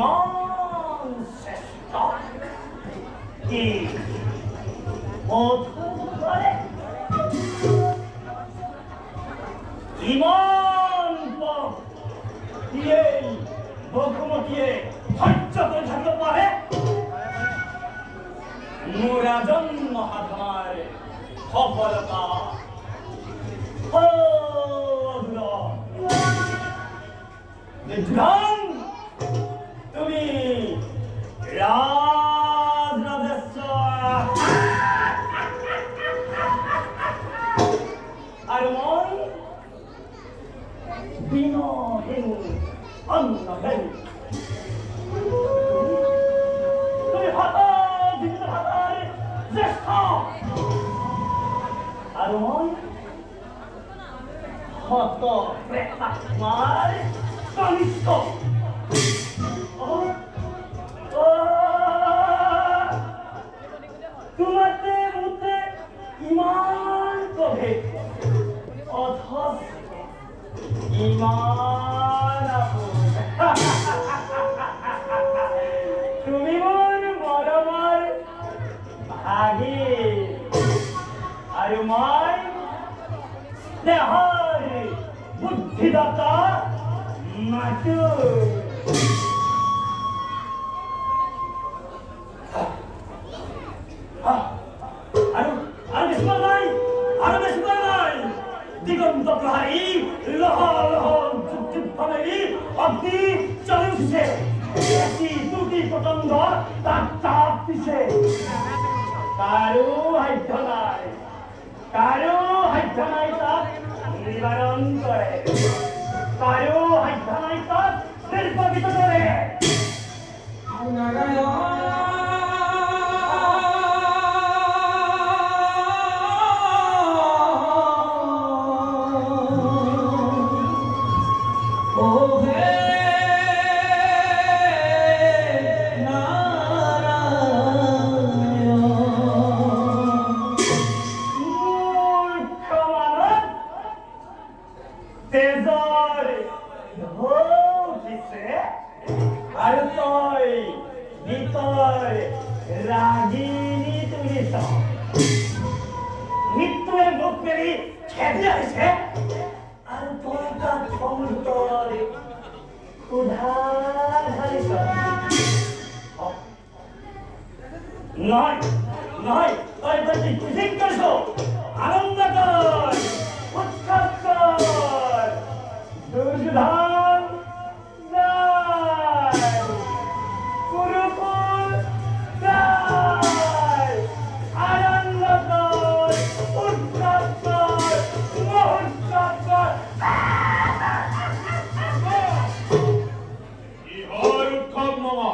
ইমান চেষ্টা কি মধুরে ইমান পথ দিয়ে বকুমতিয়ে ধৈর্য করে থাকতে পারে মোরা জন্ম হাধার সফলতা তুমি রাজরাজেশ্বর আর মই বিনহীন অন্নহীন তুমি ভাতার জ্যেষ্ঠ আর মই হত প্রেতাত্মার কনিষ্ঠ তোমাতে মধ্যে ইমান প্রভেদ অথচ ইমান তুমি মন মরমার ভাগী আর মই দেহর বুদ্ধিদাতা মাটু দিগন্ত প্রহারী লহ লহ যুদ্ধি অগ্নি চলে উঠছে একটি দুটি পতঙ্গ তার চাপ দিছে কারো হাইধ্য নাই তার নিবারণ করে কারো হাইধ্য নাই তার নির্বাপিত করে মৃত্যুর মুখ পেরি খেতে আসে আর তোরটা ক্ষমতর উধাধারিত নয় নয় তাই প্রতি খুশি করছো আনন্দ কর উৎসব কর দুর্যোধন কুরুকুল আনন্দ কর উৎসব কর মহোৎসব কর ইহর উৎসব মামা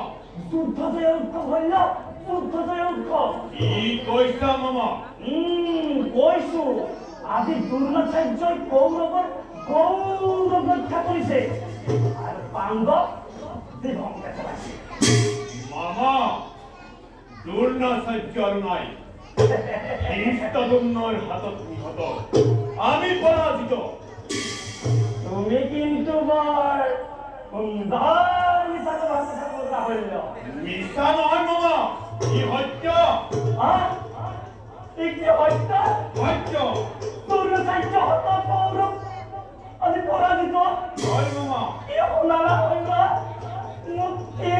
যুদ্ধজয় উৎসব হইল যুদ্ধজয় উৎসব কি কইছা মামা কইছু আজি দুর্নাচার্যই কৌরবর গৌরব রক্ষা করিছে আর পাণ্ডব দিবংকে চলাইছে মামা দুর্নাচার্য আর নাই ধৃষ্টদ্যুম্নর হাতত নিহত আমি পরাজিত তুমি কিন্তু বৰ সুন্দৰ মিছাটো ভাষা কথা হইল মিছা নহয় মামা ই সত্য কি হত্য সত্য দুর্নাচার্য হত কৌরব আজি পরাজিত হয় মামা কি শুনালা হইল মুক্তি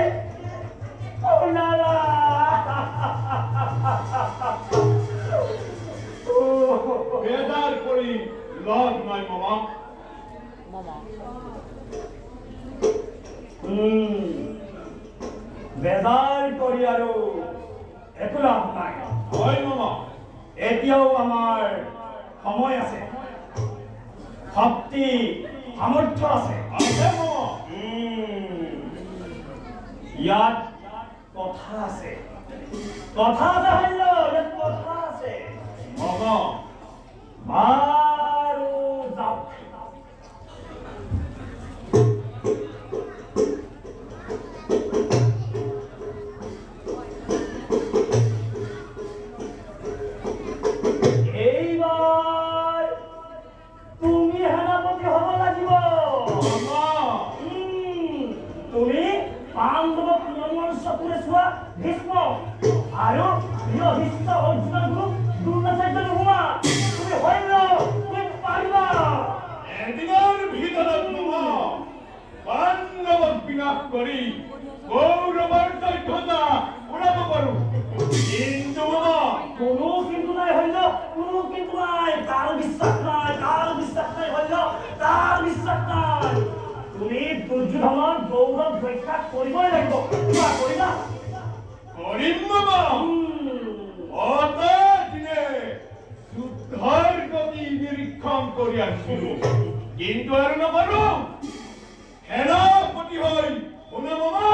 শুনালা বেদার করি লাভ নাই মামা বেদার করি আৰু একো লাভ নাই হয় মামা এতিয়াও আমাৰ সময় আছে শক্তি সামৰ্থ্য আছে আছে মামা ইয়াত কথা আছে হইল ইয়াত কথা আছে মামা বাৰু যাওক এইবাৰ তুমি সেনাপতি হ'ব লাগিব মামা তুমি পাণ্ডৱ পুনৰ্মন চকুৰে চোৱা ভীষ্ম আৰু প্ৰিয় শিষ্য অৰ্জুনৰ গুৰু দ্ৰোণাচাৰ্য নোহোৱা তুমি হৰিণ তুমি পাৰিবা এদিনৰ ভিতৰত মামা পাণ্ডৱক বিনাশ কৰি কৌৰৱৰ দক্ষতা উৰাব পাৰো কিন্তু মামা কোনো কিন্তু নাই হৰিণ কোনো কিন্তু নাই তাৰ বিশ্বাস নাই হৰিণ তাৰ বিশ্বাস নাই তুমি দুৰ্যোধনৰ গৌৰৱ ৰক্ষা কৰিবই লাগিব কিবা কৰিবা কৰিম মামা অতে দিনে যুদ্ধৰ গতি নিৰীক্ষণ কৰি আছিলো কিন্তু আৰু নকৰো সেনাপতি হৈ শুনা মামা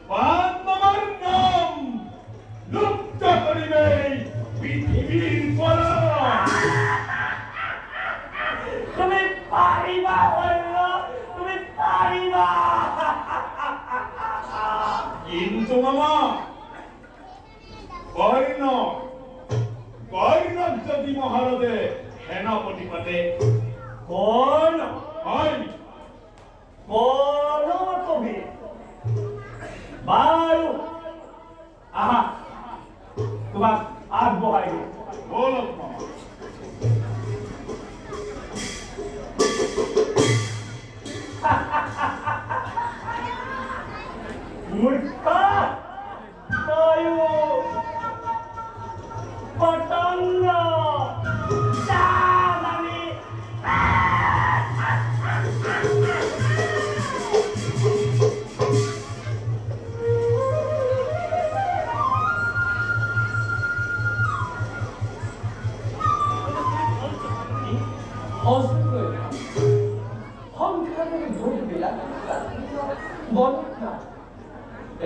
পাণ্ডৱৰ নাম লুপ্ত কৰিবেই পৃথিৱীৰ পৰা তুমি পাৰিবা হৰিণ তুমি পাৰিবা কিন্তু মামা কৰ্ণক যদি মহাৰাজে সেনাপতি পাতে কৰ্ণ হয় কবি বাৰু আহা তোমাক আগবঢ়াই দিওঁ বলক মামা মূৰ্খ তয়ো পতংগ আমি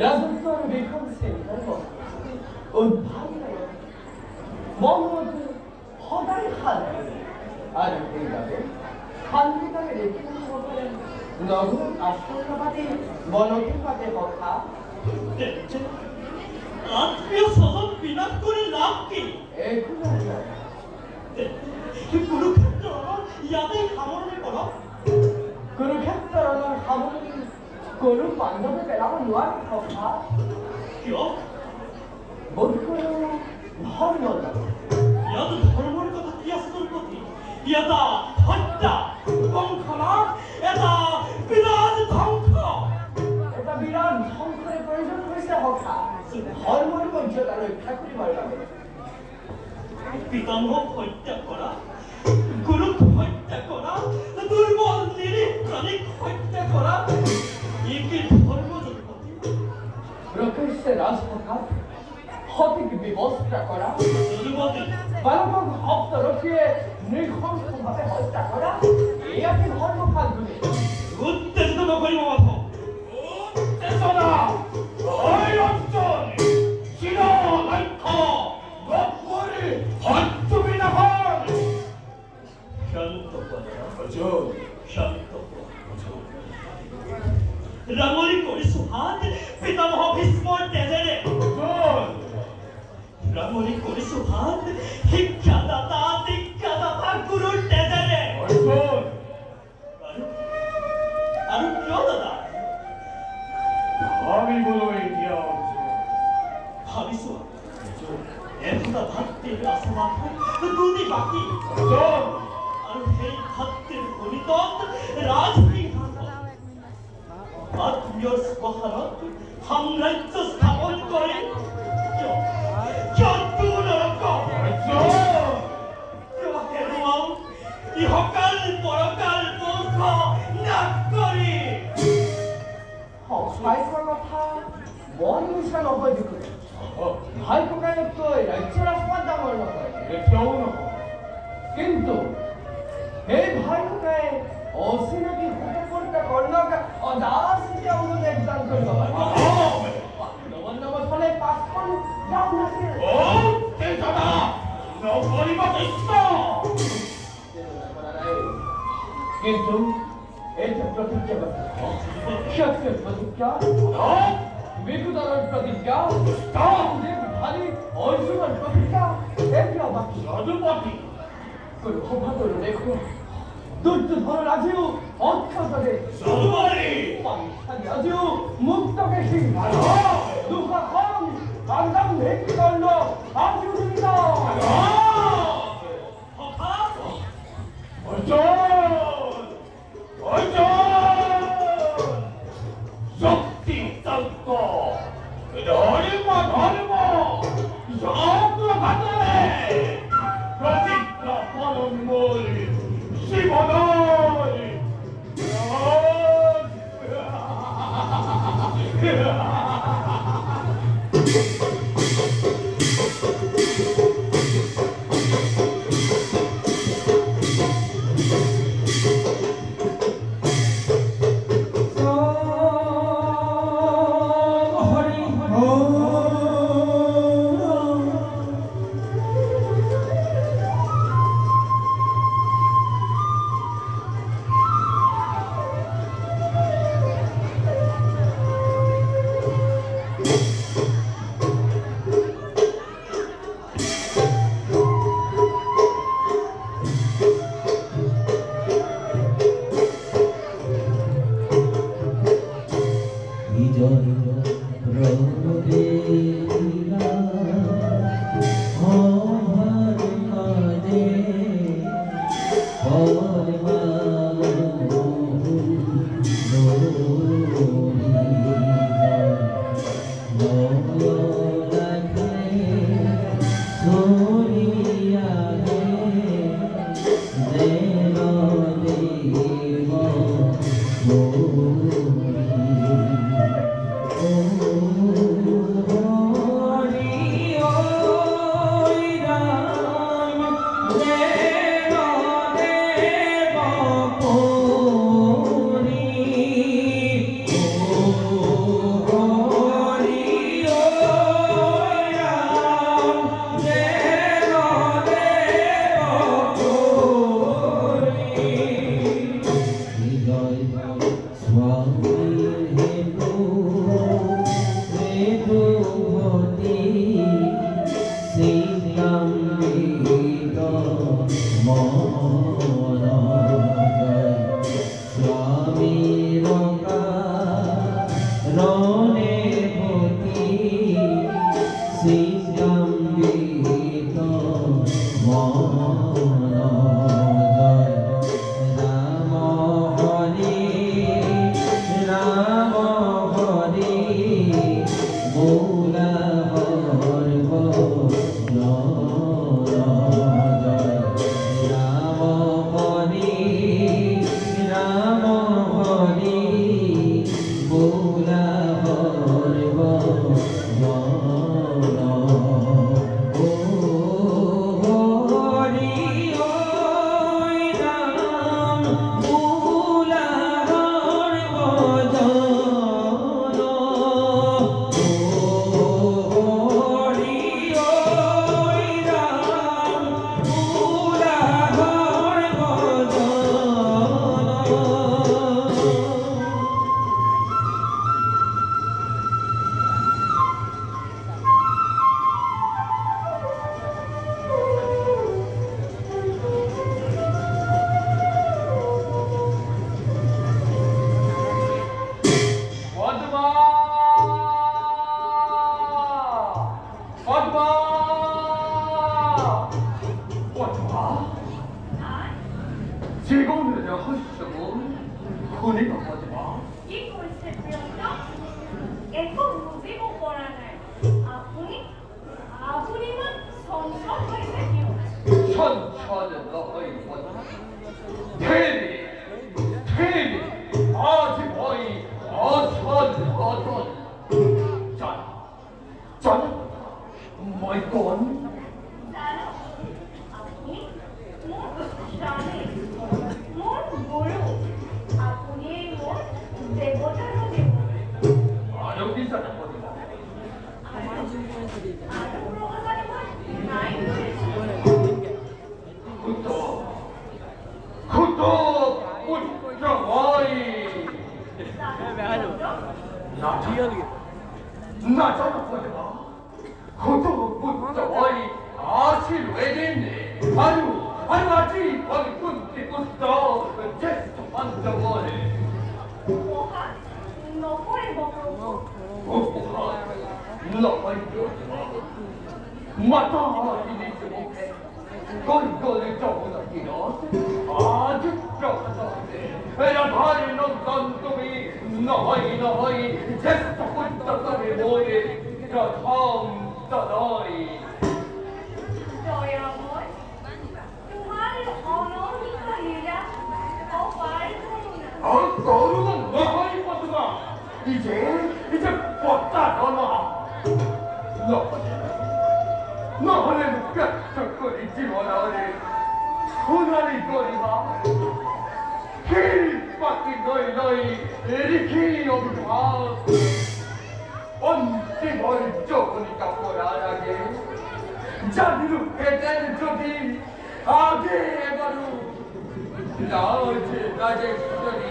রাজত্বর বেখন সেন্টার উদ্ভাবন মহম্মদ সদায় শান্তি আর এইভাবে শান্তিভাবে রেখে নগর আশ্রয়বাদী বনকিবাদে কথা আত্মীয় স্বজন বিনাশ করে লাভ কি কুরুক্ষেত্র ইয়াতে সামৰণি কৰক কুৰুক্ষেত্ৰৰ সামৰণি কোনো পাণ্ডৱে পেলাব নোৱাৰে কথা কিয় বোধ কৰোঁ ধৰ্ম ইয়াত ধৰ্মৰ কথা কি আছে তোৰ প্ৰতি এটা হত্যা বংশনাশ এটা বিৰাট ধ্বংস এটা বিৰাট ধ্বংসৰে প্ৰয়োজন হৈছে সখা ধৰ্মৰ মৰ্যাদা ৰক্ষা কৰিবৰ বাবে পিতামহক হত্যা কৰা গুৰুক হত্যা কৰা দুৰ্বল নিৰীহ প্ৰাণীক হত্যা কৰা ই কি ধৰ্ম জগতী প্ৰকাশ্যে ৰাজপথ সঠিক ব্যবস্থা কৰা যুৱতী বালকক শব্দ ৰখিয়ে নৃশংসভাবে হত্যা কৰা এই কি ধৰ্ম ফালগুলি উত্তেজিত নকৰিব মাথ উত্তেজনা এই অঞ্চল চিৰ লক্ষ্য গপ্পৰি হত্যু বিনাশন শান্ত অৰ্জুন শান্ত ৰাঙলী কৰিছো হাত পিতামহ ভীষ্মৰ তেজেৰে ৰাঙলী কৰিছো হাত শিক্ষাদাতা গুৰুৰ তেজেৰে অৰ্জুন আৰু কিয় দাদা ভাবিবলৈ দিয়া ভাবিছো এফুটা ভাতৃৰ আচমান দুটি বাকী অৰ্জুন আৰু সেই ভাতৃৰ গণিতত ৰাজসিংহাসন আত্মীয়ৰ শ্মশানত সাম্ৰাজ্য স্থাপন কৰি হেৰুৱাও ইহকাল পৰকাল বংশ নাশ কৰি সংস্কাৰৰ কথা মন মিছা নহয় দেখোন ভাই ককাইতকৈ ৰাজ্য ৰাজপাত ডাঙৰ নহয় এতিয়াও নহয় কিন্তু এই ভাই ককাই অচিনাকি সুখপূৰ্ণ কৰ্ণক অদাচিত অনুদেশ দান কৰিব পাৰে নৱন্নবছৰে পাঁচখন গাঁও নাছিল তেজনা নকৰিব কৃষ্ণ কিন্তু এই যে প্ৰতিজ্ঞা শক্তিৰ প্ৰতিজ্ঞা বিকুদৰৰ প্ৰতিজ্ঞা ভালি অৰ্জুনৰ প্ৰতিজ্ঞা এতিয়া বাকী যদুপতি কোনো সভা কৰোঁ দেখো দুর্যোধনের আজিও অত্যন্তরে সবাই পাকিস্তানি আজিও মুক্ত কেশি দুঃখ কম আন্দম ভেটি করল আজিও দিন অর্জুন অর্জুন শক্তি তত্ত্ব ধর্ম ধর্ম সব ঘটে প্রতিজ্ঞা পালন বলি শিবনয় 아주 아주 아주 거기 꾼 gusto gesto mangiamore. Bukan, no puede bobo. No voglio. Mata ini semuke. Gol gioco da tiro. A주 giocatore. E la pari non tanto mi. Noi. Gesto mangiamore muore. Tra tanto noi. Rồi amor, तुम्हारे honour की कहिला और by को 너는 너희 모두가 이제 벗다 너나 너는 깍깍거리지 마라 고난이 거리마 길밖에 너희 이리키 없다 언제 뭘 쪼으니까 뭐라게 자비로 배대는 저기 아게 바로 낮에 시절이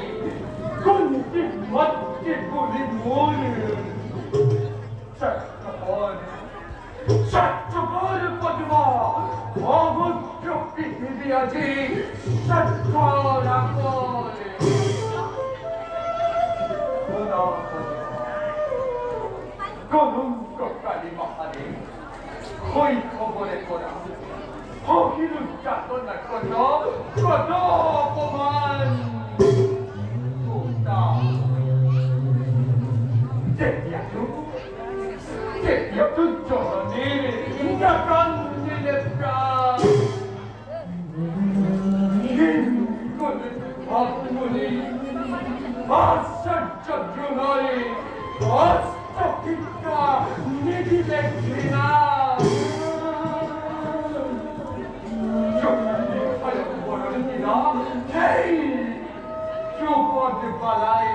건지 멋지 뿌리 모는 샷저버를 꺼지마 어문 뼈삐 비비야지 샷저라고 거는 것까지 마하니 거의 커버릴 거라 거기는 짜증날 거죠 그만 좋다 제비야도 저러니 약간 일했다 이거는 바쁘니 아싸 주나리 아싸 기가 니기 맥히나 Hey! Giovanni Palai!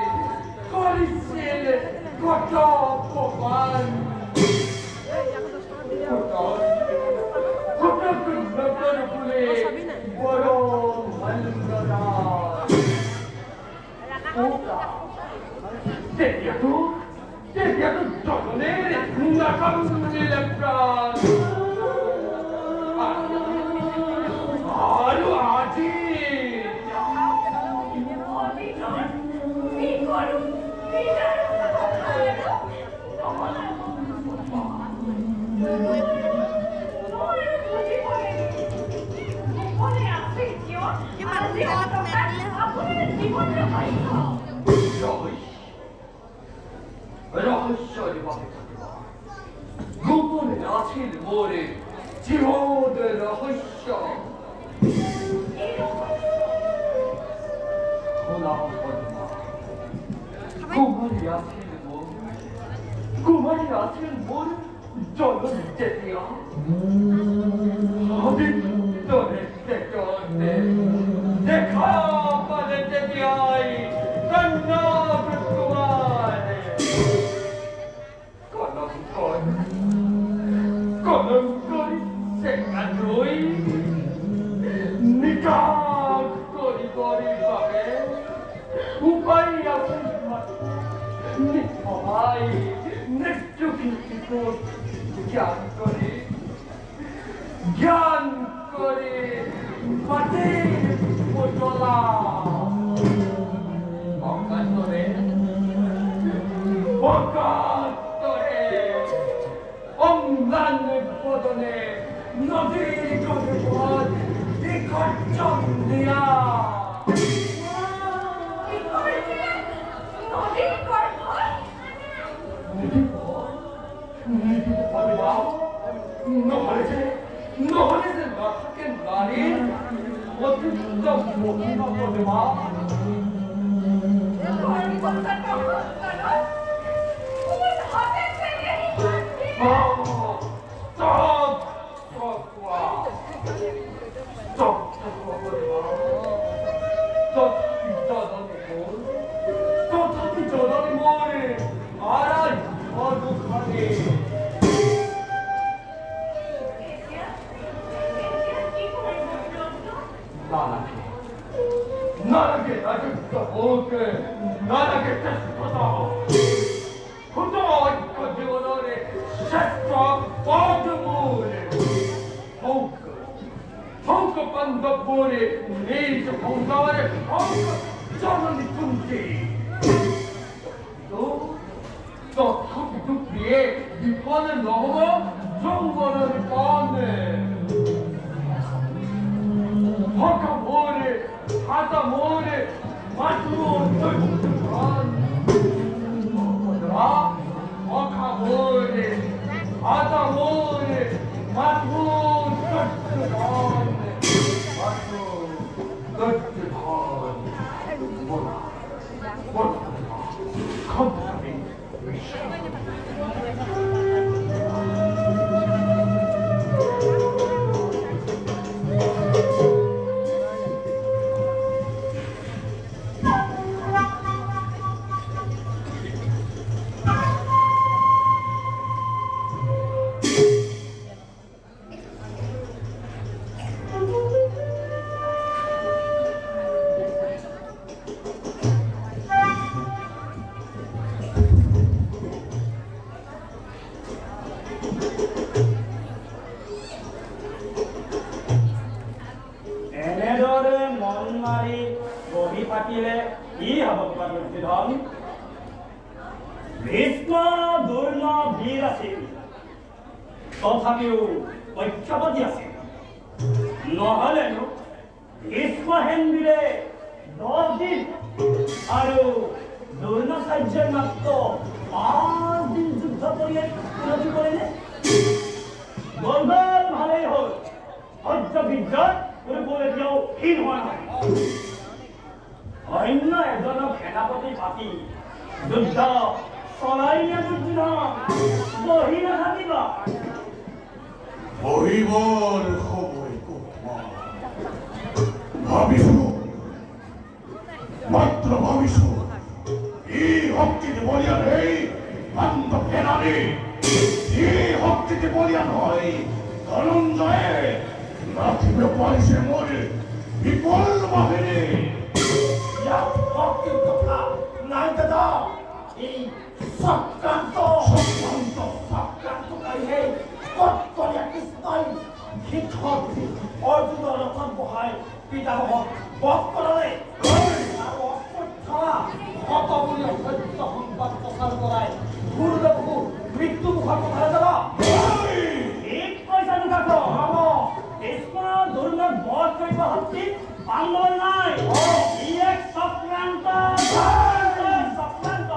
Coriciele! Cotó, Povan! Cotó con Dr. Pule! Boro, Malundara! Oka! Deviatu, Giovanni! Nakamuni Lepran! Aduh, Aji! 러시아리 와겠다. 그분의 아실 모래 지호들 러시아. 그만이 아시는 뭘 저는 이제야 어디 너네 때였네 내가 빠는 때야 끝나겠구만 꺼는 생각로이 니가 거리 밤에 우파이야 니파이 넥쪽이 있고 얀거리 파티 모조라 먹간거리 엄란을 보더네 너들이 거기서 이 걸정이야 너 말이지 나 하긴 말이 어떻게 진짜 못한 거지 마 나에게 나중부터 먹을게 나에게 됐었다 덕분에 내일도 건강하게 정을 tum지. 또 툭툭비에 이번을 넘어 정권을 뻔네. 허가 뭐래 하다 뭐래 맞으로 쫄쫄한 뭐더라? 허가 뭐래 하다 뭐래 맞으로 쫄쫄한 맞으로 쫄쫄한 뭐라 컴퓨터링 এনেদৰে মন মাৰি বহি থাকিলে কি হ'ব দুৰ্যোধন? ভীষ্ম দুৰ্ণ বীৰ আছিল, তথাপিও পক্ষপাতী আছিল। নহ'লেনো ভীষ্মহেন বীৰে 10 দিন আৰু দ্ৰোণাচাৰ্যই মাত্ৰ 5 দিন যুদ্ধ কৰি উন্নতি কৰিলে। গ'ল ভালেই হ'ল, সহ্য বিদ্যাত কোনো এতিয়াও হীন হোৱা নাই। অন্য এজনক সেনাপতি পাতি যুদ্ধ চলাই নিয়া দুৰ্যোধন বহি নাথাকিবা। বহিবৰ সময় ভাবিছো, মাত্ৰ ভাবিছো এই শক্তিতে বলিয়ান এই কান্ত সেনানী, এই শক্তিতে বলিয়ান হয় ধনঞ্জয়ে রাখিব পাৰিছে মোৰ বিপুল বাহিনী। ইয়াত শক্তিৰ কথা নাই দাদা, এই চক্ৰান্তকাৰীহে কটকটীয়া কৃষ্ণই শিক্ষক অৰ্জুনৰ ৰথত বহাই পিতামহক বধ কৰালে আৰু অশ্বত্থামা শতমূলীয় সত্য সংবাদ প্ৰচাৰ কৰাই গুৰুদেৱকো মৃত্যু মুখৰ পথাৰে দাদা। ঠিক কৈছা দুটাক ভীষ্ম দুৰ্ণক বধ কৰিব শক্তি পাণ্ডৱৰ নাই। ই এক চক্ৰান্ত চক্ৰান্ত।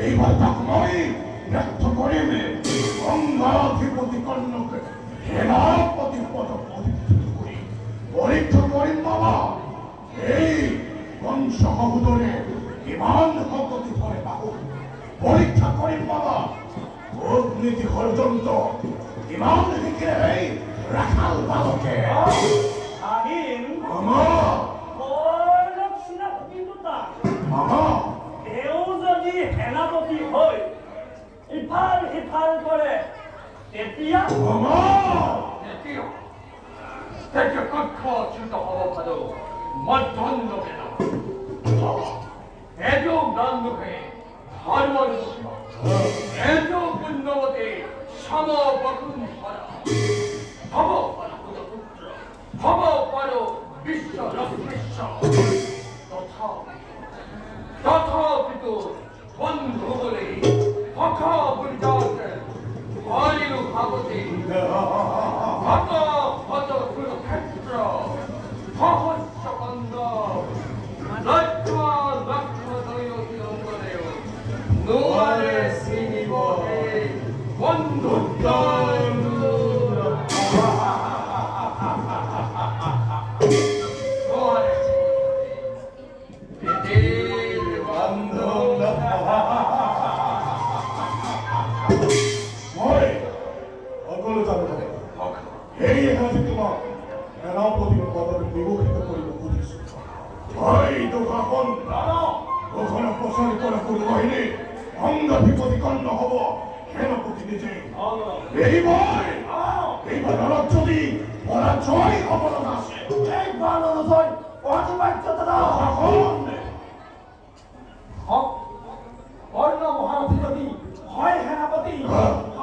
এইবাৰ তাক মই ব্যক্ত কৰিম। গংগাধিপতি কৰ্ণক সেনাপতি পদক অধিষ্ঠিত কৰি পৰীক্ষা কৰিম বাবা, এই বংশসহুদৰে কিমান শক্তি ধৰে বাহু পৰীক্ষা কৰিম বাবা। কূটনীতি ষড়যন্ত্ৰ কিমান শিকিলে এই ৰাখাল বালকে। মামা মামা তেওঁ যদি সেনাপতি হৈ ইফাল সিফাল কৰে তেতিয়া মামা তেতিয়া কক্ষ চ্যুত হ'ব পাৰোঁ মধ্যাহ্নবেলা। এযোগ দানলোকে ধৰ্মৰ এযোগ পুণ্যৱতী সম বসুন্ধৰা হ'ব পাৰোঁ পুত্ৰ, হ'ব পাৰোঁ বিশ্ব ৰশ্মিশ্য। তথাপিতো বন্ধু বুলি সখা বুলি যাওঁতে হৰিলো ভাৱতী হত হত কুৰুক্ষেত্ৰ সহস্ৰ কন্দ লক্ষ লক্ষ দৈনতী অংগদেও নোৱাৰে চিনিব বন্ধুত্ব। মই সকলো জানো সেয়েহে আজি তোমাক সেনাপতি পদবী বিভূষিত কৰিব খুজিছো। হয় দুশাসন ঘোষণা প্ৰচাৰিত কৰি বাহিনী অংগাধিপতি কৰ্ণ হ'ব সেনাপতি নিজে। এইবাৰ অলপ যদি পৰাজয় হ'ব লগা আছে এইবাৰ অনুজয় অনিবাৰ্য দাদা। কৰ্ণ মহাৰথী যদি হয় সেনাপতি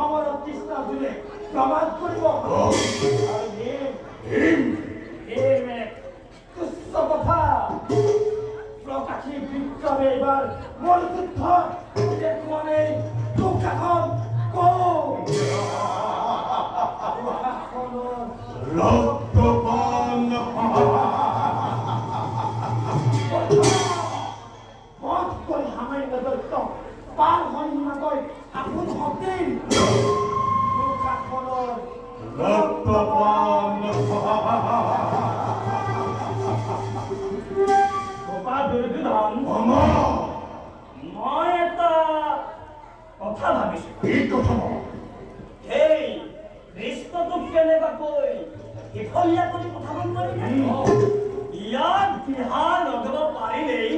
আমাৰ তৃষ্ণা জুলে সাক্ষী বিক্ৰমে এবাৰ মৰযুদ্ধ মানে দুঃখাখন ৰক্তপান বধ কৰি হামাই নদৈত্য পাৰ সন্মাকৈ আপোন শক্তিৰ দুঃখাখনৰ ৰক্তপান গোপা দুৰ্যোধন মামা মই এটা কথা ভাবিছোঁ কি কথা সেই কৃষ্ণটোক কেনেবাকৈ এফলীয়া কৰি পঠাব নোৱাৰিনে ইয়াক দিহা লগাব পাৰিলেই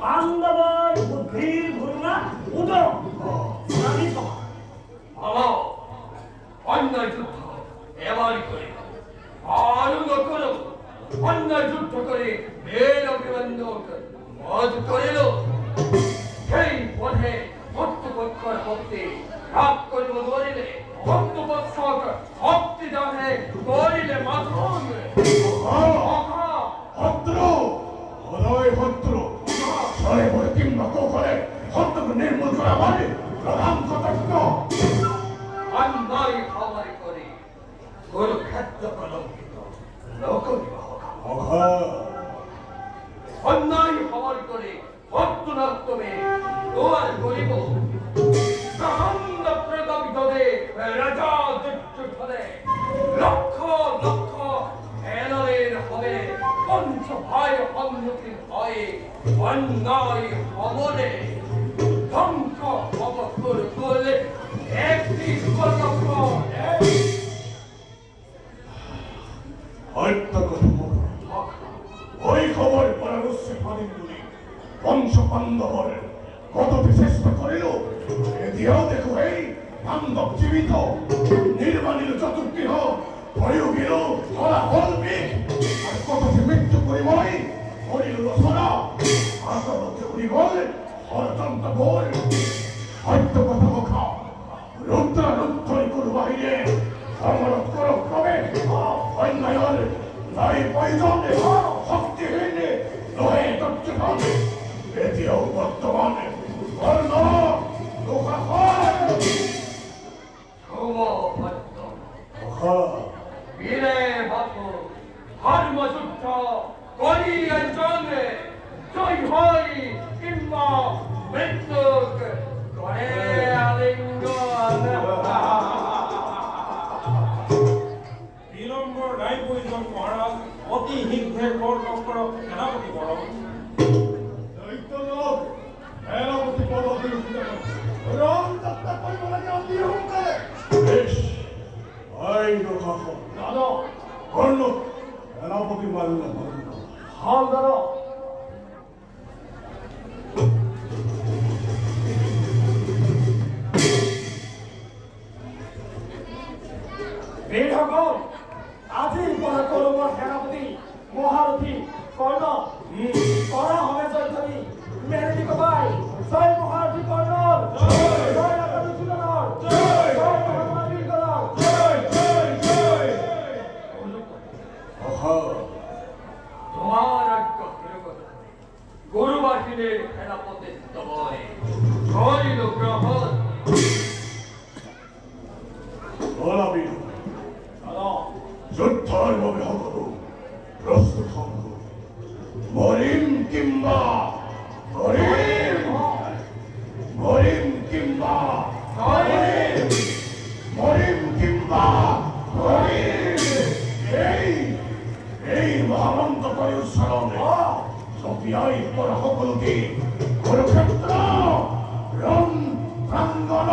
পাণ্ডৱৰ বুদ্ধিৰ ঘূৰ্ণা উদয় জানি থকা আমার অন্যায় যুদ্ধ এবারই করে আরো নকল অন্যায় যুদ্ধ করে মেয়ের অভিমন্যু মজ করিল সেই পথে ভক্তপক্ষর ভক্তি রাগ করিব ধরিলে ভক্তপক্ষক ভক্তি জানে করিলে মাথন শত্রু হৃদয় শত্রু ছয় বলে কিংবা কৌশলে শত্রুকে নির্মূল করা মানে প্রধান কর্তব্য অন্যায় খাবার করে কুরুক্ষেত্র প্রলম্বিত লোক অন্যায় খাবার করে ভক্তনাত্মে তোমার গরিব প্রচন্ড প্রতাপিতদে রাজা দিক্ষে লক্ষ লক্ষ এনারের হবে পঞ্চ ভাই সম্মুখীন হয়ে অন্যায় খবরে ধ্বংস অবসর করলে একটি কলঙ্ক হত্যা কথা ওই খবর পরামর্শে ফানিগুলি বংশ পাণ্ডবর কত চেষ্টা করিল এদিয়েও দেখো এই পাণ্ডব জীবিত নির্বাণীর চতুর্থী হয়েও গেল ধরা হলবিক আর কত মৃত্যু করিবই হরিল রসনা আসামতে উড়ি গল হরচন্দ্র গোল হত্য কথা মুখা রুদ্রা রুদ্রই করু বাহিরে সমরত করো ক্রমে অন্যায়ের নাই প্রয়োজনে শক্তিহীন নহে তৎক্ষণ এটিও বর্তমানে বর্ণ লোকাখন সৌমভদ্র বীরে বাপ ধর্মযুদ্ধ করিয়া জন্মে জয় হই কিংবা মৃত্যুক করে আলিঙ্গন বিলম্বৰ নাই প্ৰয়োজন মহাৰাজ অতি শীঘ্ৰে কৰ্তব্যক সেনাপতি কৰক দৈত্যলোক সেনাপতি পদবী ৰং যাত্ৰা কৰিব লাগে অতি সোনকালে বেশ আই লোকাখন দাদা কৰ্ণ সেনাপতি মাৰিল হাল দাদা বীৰসকল আজিৰ পৰা কৌৰৱৰ সেনাপতি মহাৰথী কৰ্ণ কৰা হবে জয়ধ্বনি মেৰেদি কবাই জয় মহাৰথী কৰ্ণৰ জয় ৰাজা দুৰ্যোধনৰ জয় মহাত্মা বীৰগণৰ তোমার আজ্ঞা গুরুবাসীদের সেনাপতি তবয় করিল গ্রহণ বলাবি যুদ্ধর ভাবে হল প্রস্তুত হন মরিম কিংবা মরিম মরিম কিংবা মরিম মরিম কিংবা মরিম এই মহামন্ত্র পরিউচ্চারণে সতিয়াই পর সকলকে কুরুক্ষেত্র রণ প্রাঙ্গণ